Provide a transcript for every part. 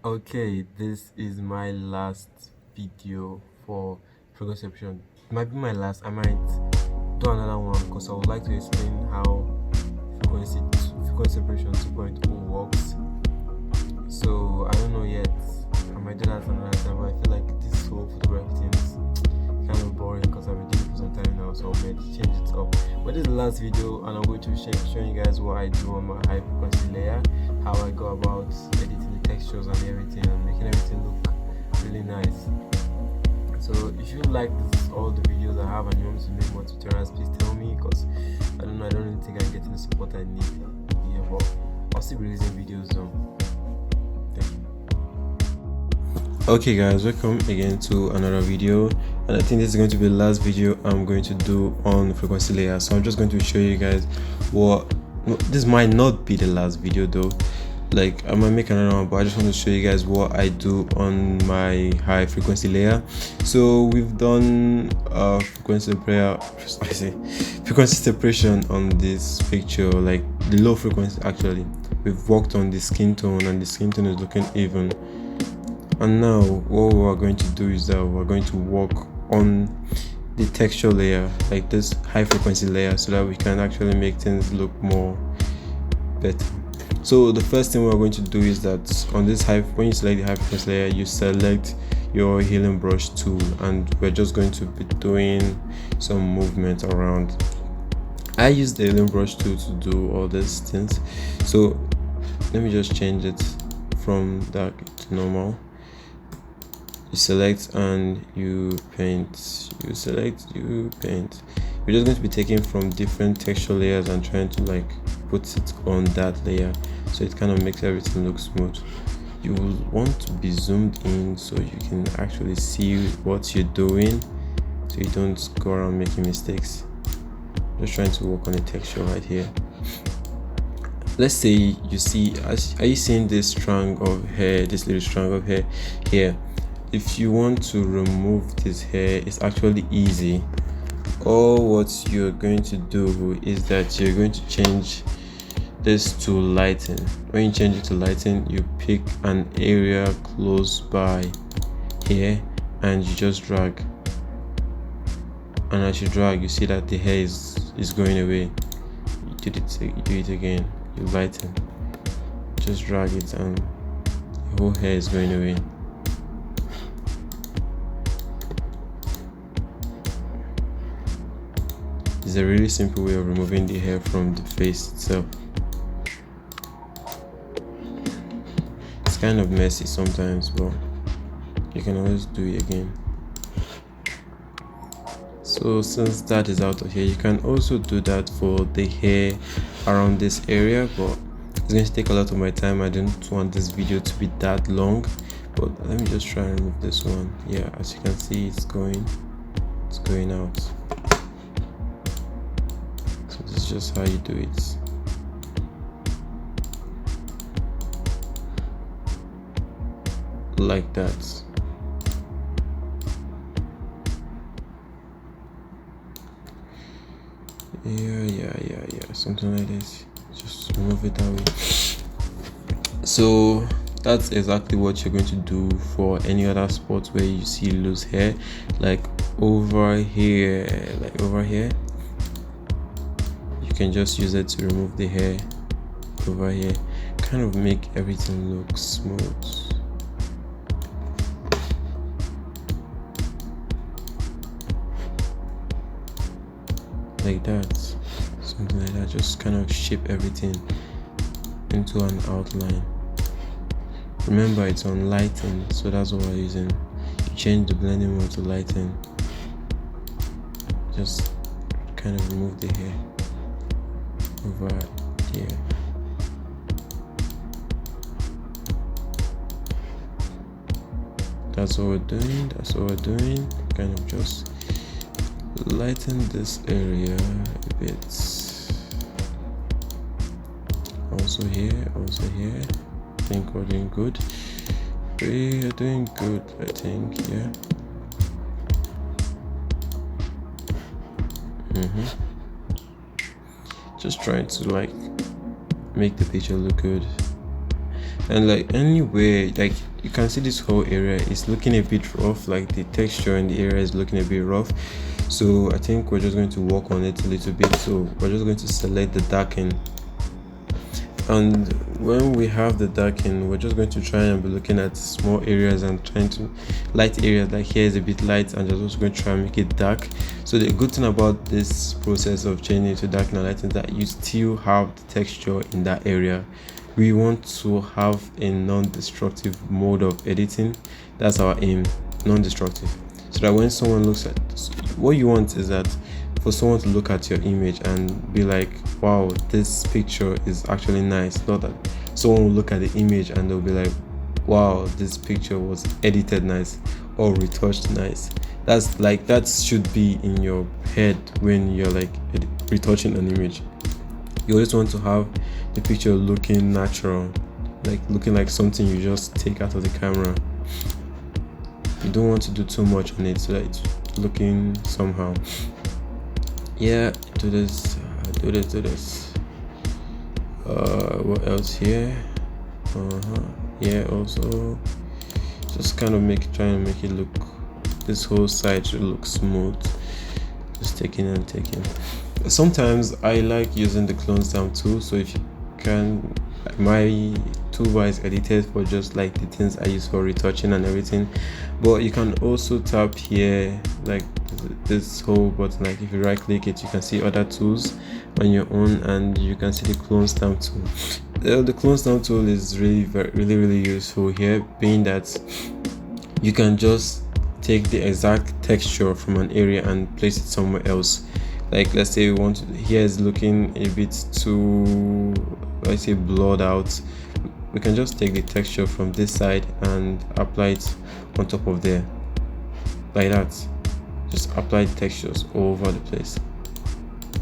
Okay, this is my last video for frequency separation. It might be my last. I might do another one because I would like to explain how frequency frequency separation 2.0 works. So I don't know yet. I might do that another time, but I feel like this whole photography thing is kind of boring because I've been doing it for some time now, so I might change it up. But this is the last video, and I'm going to be showing you guys what I do on my high frequency layer, how I go about editing the textures and everything, and making everything look really nice. So if you like all the videos I have and you want me to make more tutorials, please tell me, because I don't know, I don't really think I'm getting the support I need here, but I'll still be releasing videos though. Thank you. Okay guys, welcome again to another video, and I think this is going to be the last video I'm going to do on frequency layer. So I'm just going to show you guys what this might not be the last video though, like I might make another one, but I just want to show you guys what I do on my high frequency layer. So we've done frequency separation on this picture, like the low frequency. Actually, we've worked on the skin tone, and the skin tone is looking even. And now what we're going to do is that we're going to work on the texture layer, like this high frequency layer, so that we can actually make things look more better. So the first thing we're going to do is that on this when you select the high frequency layer, you select your healing brush tool, and we're just going to be doing some movement around. I use the healing brush tool to do all these things, so let me just change it from dark to normal. You select and you paint, you select, you paint. We're just going to be taking from different texture layers and trying to like put it on that layer, so it kind of makes everything look smooth. You will want to be zoomed in so you can actually see what you're doing, so you don't go around making mistakes. Just trying to work on the texture right here. Let's say you see, are you seeing this strand of hair, this little strand of hair here? If you want to remove this hair, it's actually easy. All what you're going to do is that you're going to change this to lighten. When you change it to lighten, you pick an area close by here and you just drag, and as you drag, you see that the hair is going away. You do it again, you lighten, just drag it, and the whole hair is going away. It's a really simple way of removing the hair from the face itself. It's kind of messy sometimes, but you can always do it again. So since that is out of here, you can also do that for the hair around this area, but it's going to take a lot of my time. I didn't want this video to be that long, but let me just try and remove this one. Yeah, as you can see, it's going out. So this is just how you do it. Like that. Yeah, something like this. Just move it that way. So that's exactly what you're going to do for any other spot where you see loose hair, like over here, you can just use it to remove the hair over here, kind of make everything look smooth. Like that, something like that. Just kind of shape everything into an outline. Remember, it's on lighten, so that's what we're using. You change the blending mode to lighten. Just kind of remove the hair over here. That's what we're doing. Kind of just lighten this area a bit. Also here. I think we're doing good. We are doing good, I think. Yeah. Just trying to like make the picture look good. And like anywhere, like you can see this whole area is looking a bit rough, like the texture in the area is looking a bit rough. So I think we're just going to work on it a little bit. So we're just going to select the darken, and when we have the darken, we're just going to try and be looking at small areas and trying to light areas. Like here is a bit light, and just also going to try and make it dark. So the good thing about this process of changing it to dark and light is that you still have the texture in that area. We want to have a non-destructive mode of editing. That's our aim, non-destructive, so that when someone looks at what you want is that for someone to look at your image and be like, wow, this picture is actually nice. Not that someone will look at the image and they'll be like, wow, this picture was edited nice or retouched nice. That's like, that should be in your head when you're like retouching an image. You always want to have the picture looking natural, like looking like something you just take out of the camera. You don't want to do too much on it so that it's looking somehow. Yeah, do this. What else here? Yeah, also just kind of try and make it look, this whole side should look smooth. Just taking and taking. Sometimes I like using the clone stamp tool, so if you can, my toolbar is edited for just like the things I use for retouching and everything, but you can also tap here like this whole button. Like if you right click it, you can see other tools on your own, and you can see the clone stamp tool. The clone stamp tool is really useful here, being that you can just take the exact texture from an area and place it somewhere else. Like let's say we want to, here is looking a bit too, let's say, blurred out. We can just take the texture from this side and apply it on top of there, like that. Just apply the textures all over the place.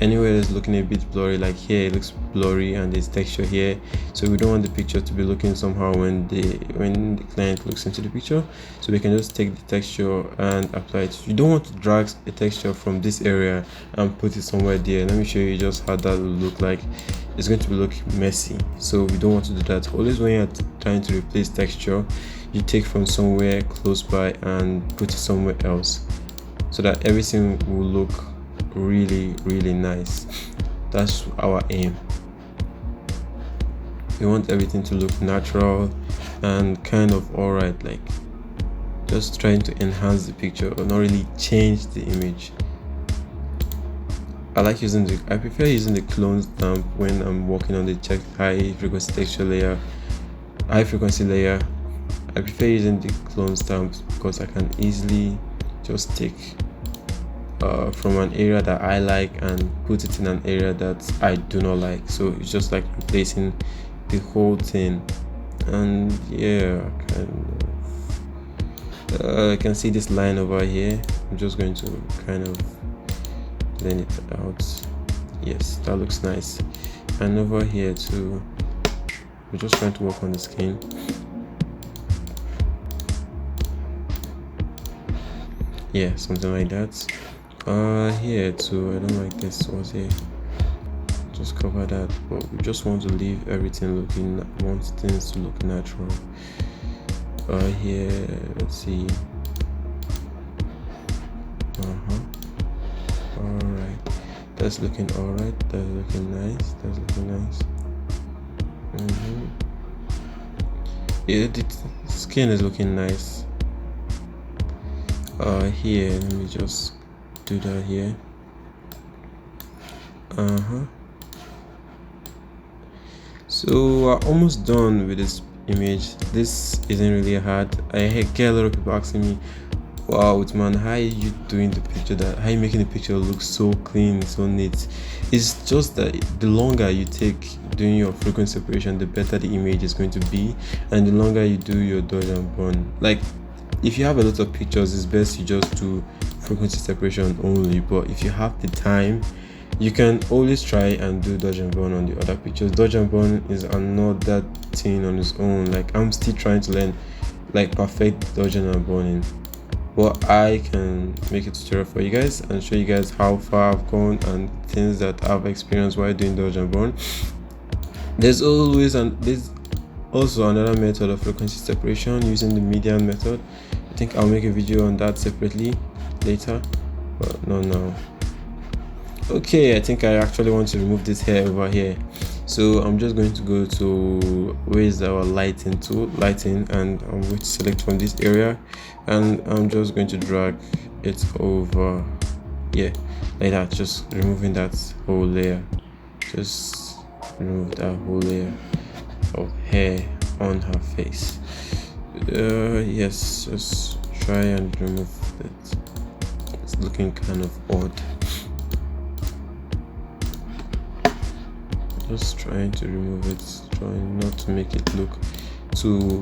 Anywhere that's looking a bit blurry, like here it looks blurry and there's texture here, so we don't want the picture to be looking somehow when the client looks into the picture. So we can just take the texture and apply it. You don't want to drag a texture from this area and put it somewhere there. Let me show you just how that will look like. It's going to look messy, so we don't want to do that. Always when you're trying to replace texture, you take from somewhere close by and put it somewhere else, so that everything will look really nice. That's our aim. We want everything to look natural and kind of alright, like just trying to enhance the picture or not really change the image. I prefer using the clone stamp when I'm working on the check high frequency layer. I prefer using the clone stamp because I can easily just take from an area that I like and put it in an area that I do not like. So it's just like replacing the whole thing. And yeah, I can see this line over here. I'm just going to kind of blend it out. Yes, that looks nice. And over here too, we're just trying to work on the skin. Yeah, something like that. Here too, I don't like this was here. Just cover that, but we just want to leave everything looking, want things to look natural. Here, let's see. Alright, that's looking alright. That's looking nice. Yeah, the skin is looking nice. Here, let me just do that here. So we're almost done with this image. This isn't really hard. I get a lot of people asking me, wow, man, how are you doing the picture, how are you making the picture look so clean, so neat? It's just that the longer you take doing your frequency separation, the better the image is going to be, and the longer you do your dodge and burn. Like if you have a lot of pictures, it's best you just do frequency separation only, but if you have the time, you can always try and do dodge and burn on the other pictures. Dodge and burn is another thing on its own. Like I'm still trying to learn like perfect dodging and burning, but I can make a tutorial for you guys and show you guys how far I've gone and things that I've experienced while doing dodge and burn. There's Also, another method of frequency separation using the median method. I think I'll make a video on that separately later, but not now. Okay, I think I actually want to remove this hair over here, so I'm just going to go to where is our lighting tool, lighting, and I'm going to select from this area, and I'm just going to drag it over, yeah, like that, just removing that whole layer. Just remove that whole layer of hair on her face. Yes, just try and remove it. It's looking kind of odd. Just trying to remove it, trying not to make it look too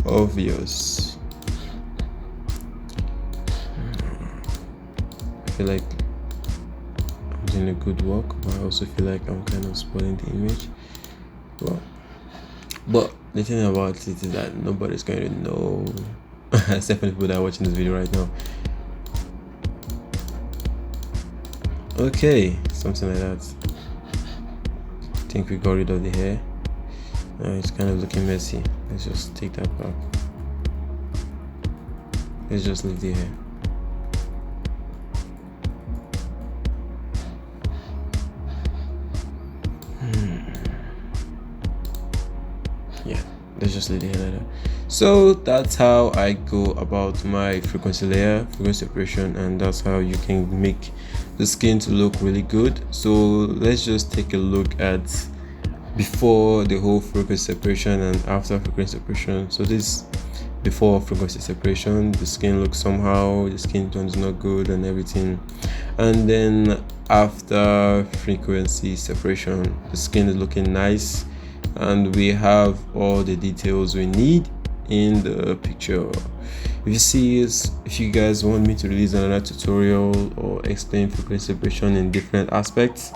obvious. I feel like I'm doing a good work, but I also feel like I'm kind of spoiling the image. But the thing about it is that nobody's going to know, except for the people that are watching this video right now. Okay, something like that. I think we got rid of the hair. Now it's kind of looking messy. Let's just take that back. Let's just leave the hair. Yeah, let's just leave the hair like that. So that's how I go about my frequency layer, frequency separation, and that's how you can make the skin to look really good. So let's just take a look at before the whole frequency separation and after frequency separation. So this before frequency separation, the skin looks somehow, the skin tone is not good and everything, and then after frequency separation, the skin is looking nice and we have all the details we need in the picture. If you guys want me to release another tutorial or explain frequency separation in different aspects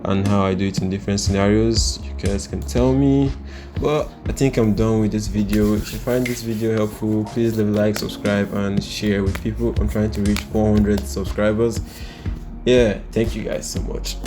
and how I do it in different scenarios, you guys can tell me. But I think I'm done with this video. If you find this video helpful, please leave a like, subscribe, and share with people. I'm trying to reach 400 subscribers. Yeah, thank you guys so much.